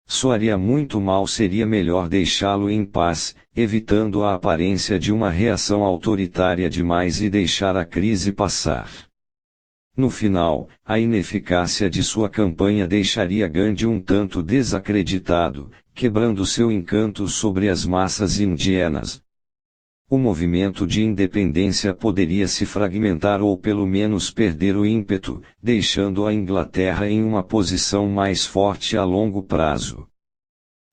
Soaria muito mal, seria melhor deixá-lo em paz, evitando a aparência de uma reação autoritária demais e deixar a crise passar. No final, a ineficácia de sua campanha deixaria Gandhi um tanto desacreditado, quebrando seu encanto sobre as massas indianas. O movimento de independência poderia se fragmentar ou pelo menos perder o ímpeto, deixando a Inglaterra em uma posição mais forte a longo prazo.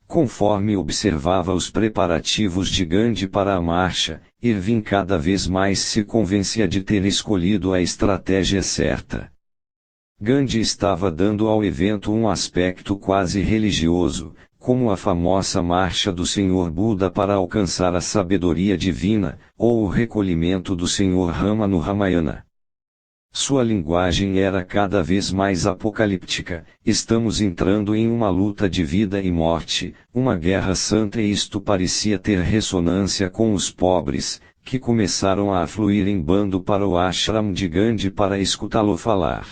Conforme observava os preparativos de Gandhi para a marcha, Irving cada vez mais se convencia de ter escolhido a estratégia certa. Gandhi estava dando ao evento um aspecto quase religioso, como a famosa marcha do Senhor Buda para alcançar a sabedoria divina, ou o recolhimento do Senhor Rama no Ramayana. Sua linguagem era cada vez mais apocalíptica: estamos entrando em uma luta de vida e morte, uma guerra santa, e isto parecia ter ressonância com os pobres, que começaram a afluir em bando para o ashram de Gandhi para escutá-lo falar.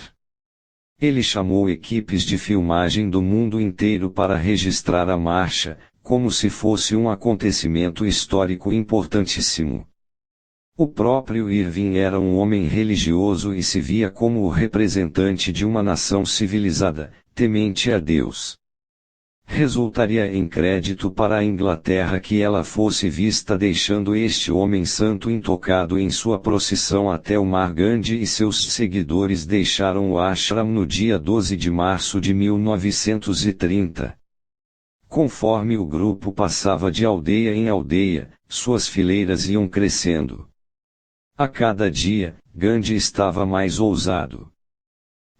Ele chamou equipes de filmagem do mundo inteiro para registrar a marcha, como se fosse um acontecimento histórico importantíssimo. O próprio Irving era um homem religioso e se via como o representante de uma nação civilizada, temente a Deus. Resultaria em crédito para a Inglaterra que ela fosse vista deixando este homem santo intocado em sua procissão até o mar. Gandhi e seus seguidores deixaram o ashram no dia 12 de março de 1930. Conforme o grupo passava de aldeia em aldeia, suas fileiras iam crescendo. A cada dia, Gandhi estava mais ousado.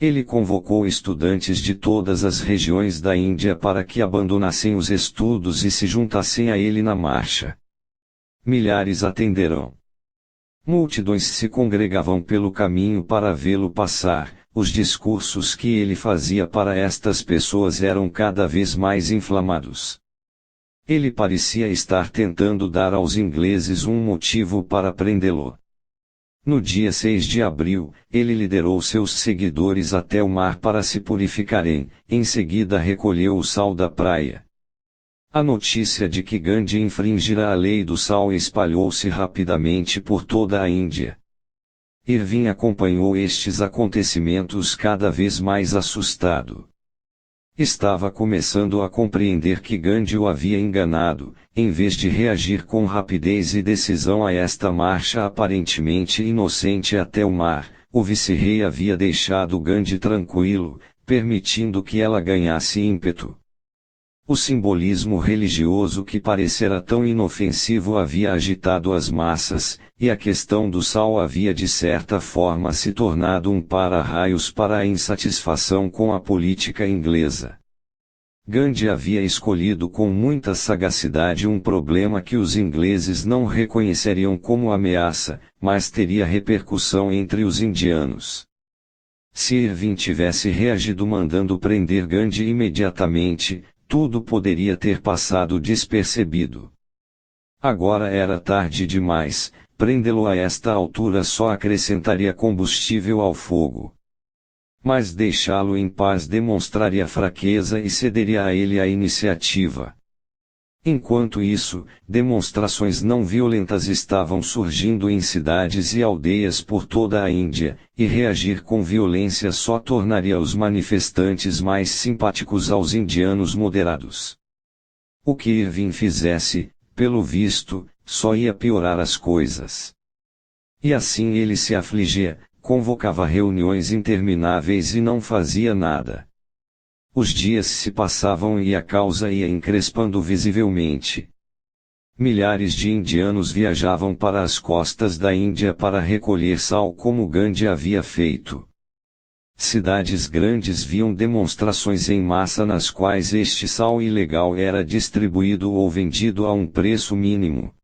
Ele convocou estudantes de todas as regiões da Índia para que abandonassem os estudos e se juntassem a ele na marcha. Milhares atenderão. Multidões se congregavam pelo caminho para vê-lo passar. Os discursos que ele fazia para estas pessoas eram cada vez mais inflamados. Ele parecia estar tentando dar aos ingleses um motivo para prendê-lo. No dia 6 de abril, ele liderou seus seguidores até o mar para se purificarem, em seguida recolheu o sal da praia. A notícia de que Gandhi infringira a lei do sal espalhou-se rapidamente por toda a Índia. Irving acompanhou estes acontecimentos cada vez mais assustado. Estava começando a compreender que Gandhi o havia enganado. Em vez de reagir com rapidez e decisão a esta marcha aparentemente inocente até o mar, o vice-rei havia deixado Gandhi tranquilo, permitindo que ela ganhasse ímpeto. O simbolismo religioso que parecera tão inofensivo havia agitado as massas, e a questão do sal havia de certa forma se tornado um para-raios para a insatisfação com a política inglesa. Gandhi havia escolhido com muita sagacidade um problema que os ingleses não reconheceriam como ameaça, mas teria repercussão entre os indianos. Se Irving tivesse reagido mandando prender Gandhi imediatamente, tudo poderia ter passado despercebido. Agora era tarde demais, prendê-lo a esta altura só acrescentaria combustível ao fogo. Mas deixá-lo em paz demonstraria fraqueza e cederia a ele a iniciativa. Enquanto isso, demonstrações não violentas estavam surgindo em cidades e aldeias por toda a Índia, e reagir com violência só tornaria os manifestantes mais simpáticos aos indianos moderados. O que Irving fizesse, pelo visto, só ia piorar as coisas. E assim ele se afligia, convocava reuniões intermináveis e não fazia nada. Os dias se passavam e a causa ia encrespando visivelmente. Milhares de indianos viajavam para as costas da Índia para recolher sal como Gandhi havia feito. Cidades grandes viam demonstrações em massa nas quais este sal ilegal era distribuído ou vendido a um preço mínimo.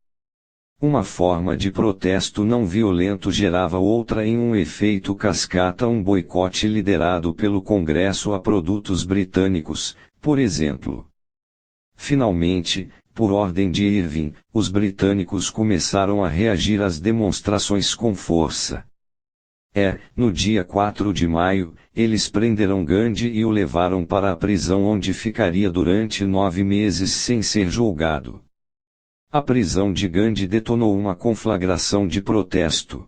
Uma forma de protesto não violento gerava outra em um efeito cascata, um boicote liderado pelo Congresso a produtos britânicos, por exemplo. Finalmente, por ordem de Irving, os britânicos começaram a reagir às demonstrações com força. No dia 4 de maio, eles prenderam Gandhi e o levaram para a prisão onde ficaria durante 9 meses sem ser julgado. A prisão de Gandhi detonou uma conflagração de protesto.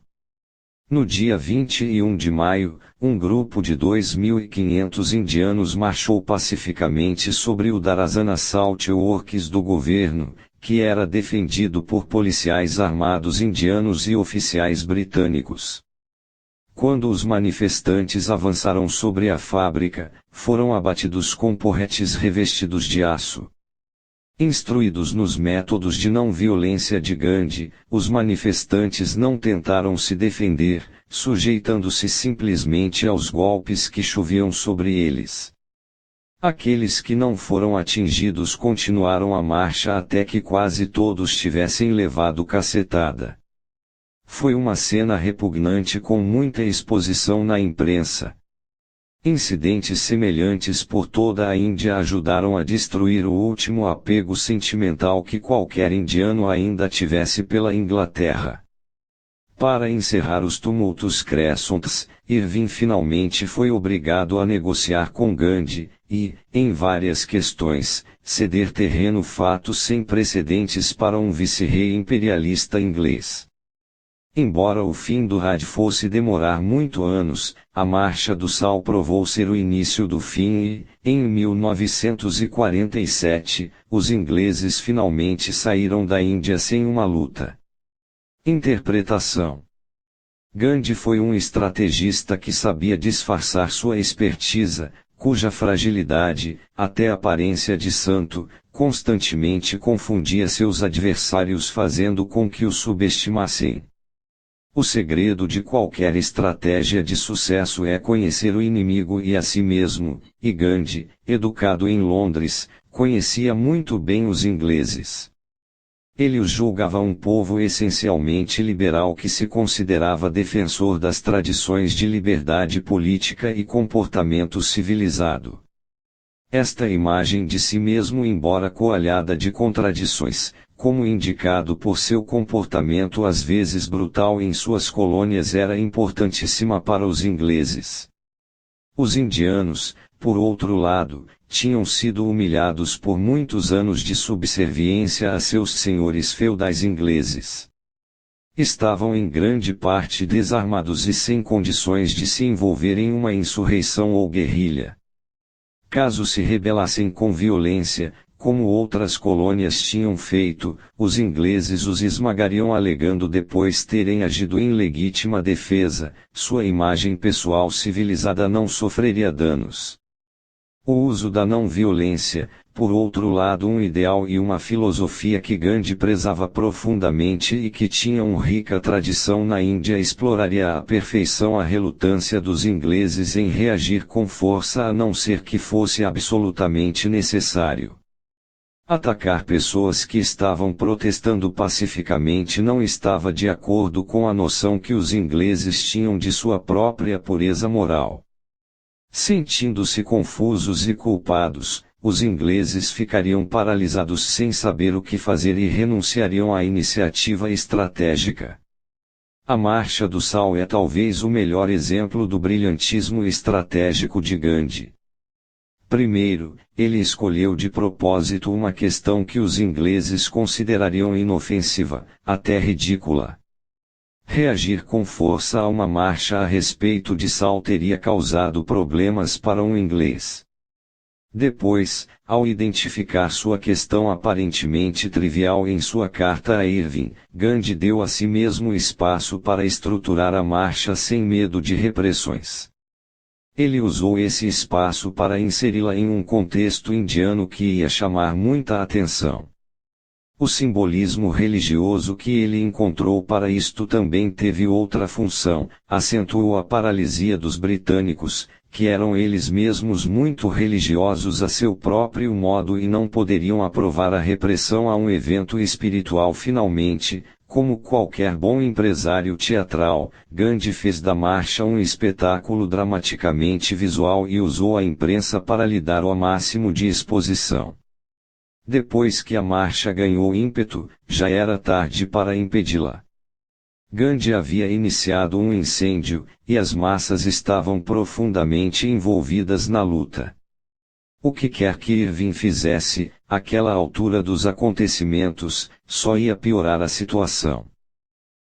No dia 21 de maio, um grupo de 2.500 indianos marchou pacificamente sobre o Dharazana Salt Works do governo, que era defendido por policiais armados indianos e oficiais britânicos. Quando os manifestantes avançaram sobre a fábrica, foram abatidos com porretes revestidos de aço. Instruídos nos métodos de não violência de Gandhi, os manifestantes não tentaram se defender, sujeitando-se simplesmente aos golpes que choviam sobre eles. Aqueles que não foram atingidos continuaram a marcha até que quase todos tivessem levado cacetada. Foi uma cena repugnante com muita exposição na imprensa. Incidentes semelhantes por toda a Índia ajudaram a destruir o último apego sentimental que qualquer indiano ainda tivesse pela Inglaterra. Para encerrar os tumultos crescentes, Irving finalmente foi obrigado a negociar com Gandhi, e, em várias questões, ceder terreno, fato sem precedentes para um vice-rei imperialista inglês. Embora o fim do Raj fosse demorar muitos anos, a Marcha do Sal provou ser o início do fim e, em 1947, os ingleses finalmente saíram da Índia sem uma luta. Interpretação: Gandhi foi um estrategista que sabia disfarçar sua expertise, cuja fragilidade, até aparência de santo, constantemente confundia seus adversários fazendo com que o subestimassem. O segredo de qualquer estratégia de sucesso é conhecer o inimigo e a si mesmo, e Gandhi, educado em Londres, conhecia muito bem os ingleses. Ele os julgava um povo essencialmente liberal que se considerava defensor das tradições de liberdade política e comportamento civilizado. Esta imagem de si mesmo, embora coalhada de contradições, como indicado por seu comportamento às vezes brutal em suas colônias, era importantíssima para os ingleses. Os indianos, por outro lado, tinham sido humilhados por muitos anos de subserviência a seus senhores feudais ingleses. Estavam em grande parte desarmados e sem condições de se envolver em uma insurreição ou guerrilha. Caso se rebelassem com violência, como outras colônias tinham feito, os ingleses os esmagariam alegando depois terem agido em legítima defesa, sua imagem pessoal civilizada não sofreria danos. O uso da não-violência, por outro lado, um ideal e uma filosofia que Gandhi prezava profundamente e que tinham rica tradição na Índia, exploraria à perfeição a relutância dos ingleses em reagir com força a não ser que fosse absolutamente necessário. Atacar pessoas que estavam protestando pacificamente não estava de acordo com a noção que os ingleses tinham de sua própria pureza moral. Sentindo-se confusos e culpados, os ingleses ficariam paralisados sem saber o que fazer e renunciariam à iniciativa estratégica. A Marcha do Sal é talvez o melhor exemplo do brilhantismo estratégico de Gandhi. Primeiro, ele escolheu de propósito uma questão que os ingleses considerariam inofensiva, até ridícula. Reagir com força a uma marcha a respeito de Sal teria causado problemas para um inglês. Depois, ao identificar sua questão aparentemente trivial em sua carta a Irving, Gandhi deu a si mesmo espaço para estruturar a marcha sem medo de repressões. Ele usou esse espaço para inseri-la em um contexto indiano que ia chamar muita atenção. O simbolismo religioso que ele encontrou para isto também teve outra função: acentuou a paralisia dos britânicos, que eram eles mesmos muito religiosos a seu próprio modo e não poderiam aprovar a repressão a um evento espiritual. Finalmente, como qualquer bom empresário teatral, Gandhi fez da marcha um espetáculo dramaticamente visual e usou a imprensa para lhe dar o máximo de exposição. Depois que a marcha ganhou ímpeto, já era tarde para impedi-la. Gandhi havia iniciado um incêndio, e as massas estavam profundamente envolvidas na luta. O que quer que Irving fizesse, àquela altura dos acontecimentos, só ia piorar a situação.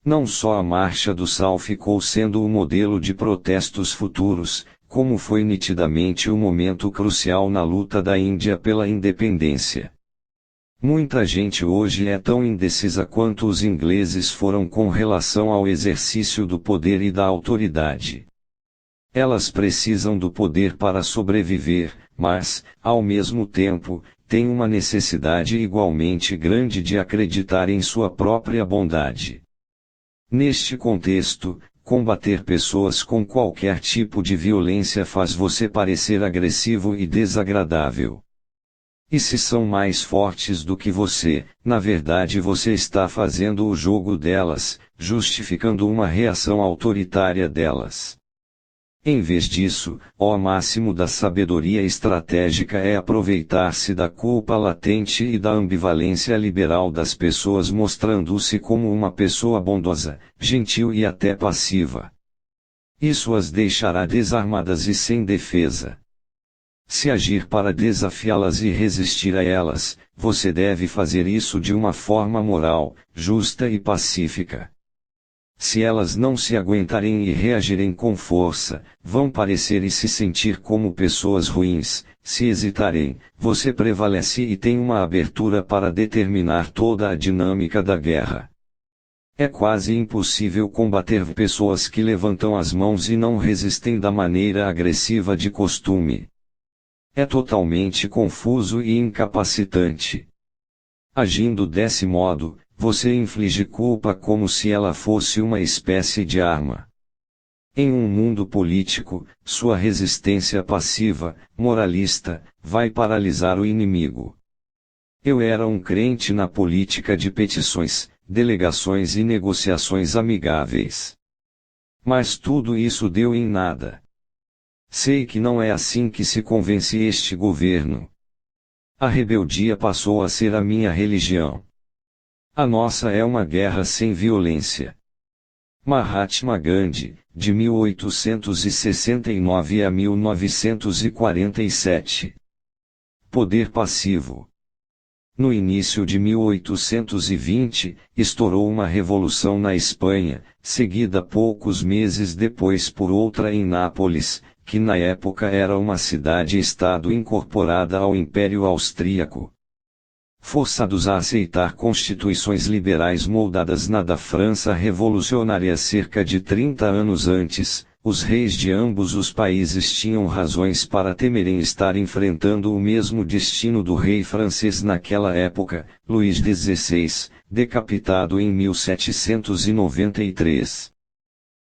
Não só a Marcha do Sal ficou sendo o modelo de protestos futuros, como foi nitidamente o momento crucial na luta da Índia pela independência. Muita gente hoje é tão indecisa quanto os ingleses foram com relação ao exercício do poder e da autoridade. Elas precisam do poder para sobreviver, mas, ao mesmo tempo, têm uma necessidade igualmente grande de acreditar em sua própria bondade. Neste contexto, combater pessoas com qualquer tipo de violência faz você parecer agressivo e desagradável. E se são mais fortes do que você, na verdade você está fazendo o jogo delas, justificando uma reação autoritária delas. Em vez disso, o máximo da sabedoria estratégica é aproveitar-se da culpa latente e da ambivalência liberal das pessoas, mostrando-se como uma pessoa bondosa, gentil e até passiva. Isso as deixará desarmadas e sem defesa. Se agir para desafiá-las e resistir a elas, você deve fazer isso de uma forma moral, justa e pacífica. Se elas não se aguentarem e reagirem com força, vão parecer e se sentir como pessoas ruins. Se hesitarem, você prevalece e tem uma abertura para determinar toda a dinâmica da guerra. É quase impossível combater pessoas que levantam as mãos e não resistem da maneira agressiva de costume. É totalmente confuso e incapacitante. Agindo desse modo, você inflige culpa como se ela fosse uma espécie de arma. Em um mundo político, sua resistência passiva, moralista, vai paralisar o inimigo. Eu era um crente na política de petições, delegações e negociações amigáveis. Mas tudo isso deu em nada. Sei que não é assim que se convence este governo. A rebeldia passou a ser a minha religião. A nossa é uma guerra sem violência. Mahatma Gandhi, de 1869 a 1947. Poder passivo. No início de 1820, estourou uma revolução na Espanha, seguida poucos meses depois por outra em Nápoles, que na época era uma cidade-estado incorporada ao Império Austríaco. Forçados a aceitar constituições liberais moldadas na da França revolucionária cerca de 30 anos antes, os reis de ambos os países tinham razões para temerem estar enfrentando o mesmo destino do rei francês naquela época, Luís XVI, decapitado em 1793.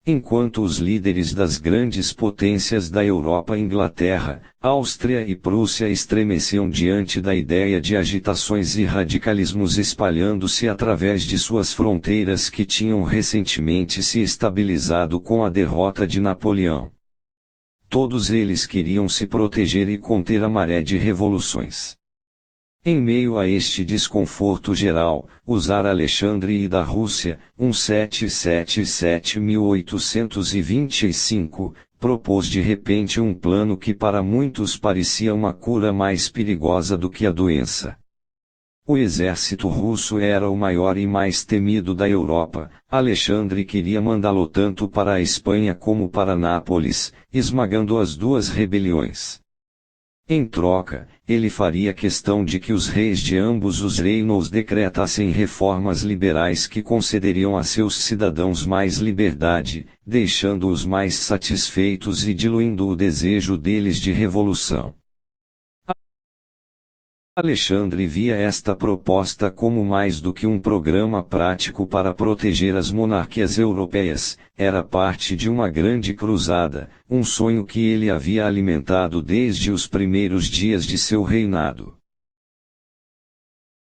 Enquanto os líderes das grandes potências da Europa, Inglaterra, Áustria e Prússia estremeciam diante da ideia de agitações e radicalismos espalhando-se através de suas fronteiras que tinham recentemente se estabilizado com a derrota de Napoleão. Todos eles queriam se proteger e conter a maré de revoluções. Em meio a este desconforto geral, o czar Alexandre I da Rússia, 1777-1825, propôs de repente um plano que para muitos parecia uma cura mais perigosa do que a doença. O exército russo era o maior e mais temido da Europa. Alexandre queria mandá-lo tanto para a Espanha como para Nápoles, esmagando as duas rebeliões. Em troca, ele faria questão de que os reis de ambos os reinos decretassem reformas liberais que concederiam a seus cidadãos mais liberdade, deixando-os mais satisfeitos e diluindo o desejo deles de revolução. Alexandre via esta proposta como mais do que um programa prático para proteger as monarquias europeias, era parte de uma grande cruzada, um sonho que ele havia alimentado desde os primeiros dias de seu reinado.